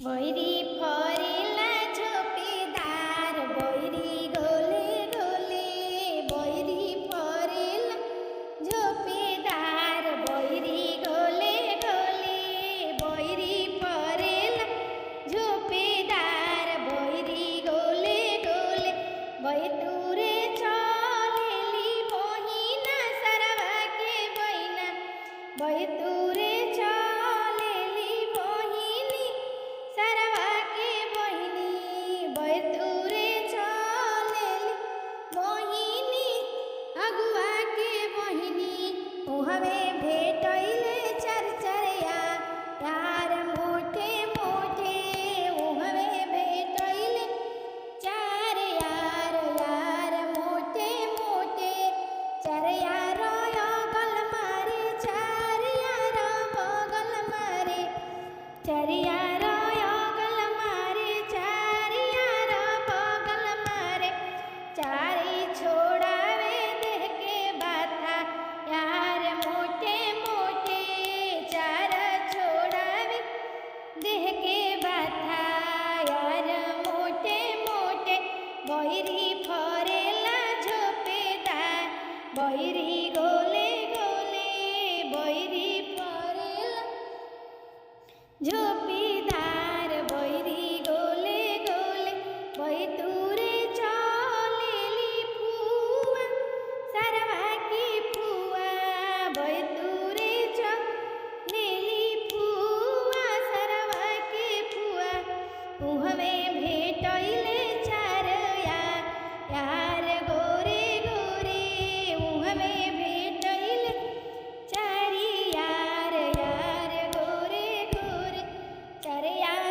बैरी फरिला झोपेदार बैरी गोले गोले बैरी फरिला झोपेदार बैरी गोले गोले बैरी फरिला झोपेदार बैरी गोले गोले बैतूरे चलेली बहिना सरवा के बहिना बैतूरे चलेली बहिनी सरवा के बहिनी बैतूरे चलेली बहिनी अगुआ के बहिनी ओहवे भेटैले चरचरिया यार मोटे मोटे ओहवे भेटैले चार यार यार मोटे मोटे चार यार अगल मारे चार यार बगल मारे चार यार अगल मारे चार यार बगल मारे चारी छोड़ावे देह के बाथा यार मोटे मोटे चार छोड़ावे देह के बाथा यार मोटे मोटे बैरी फरेला झोपेदार बैरी गोले गोले बैरी फरेला झोपेदार बैरी गोले गोले बैतूरे चलेली फुआ सरवा की फुआ बैतूरे चलेली फुआ सरवा की फुआ उहवे भेटैले चार यार गोरे गोरे उहवे भेटैले चारी यार यार गोरे गोरे चार यार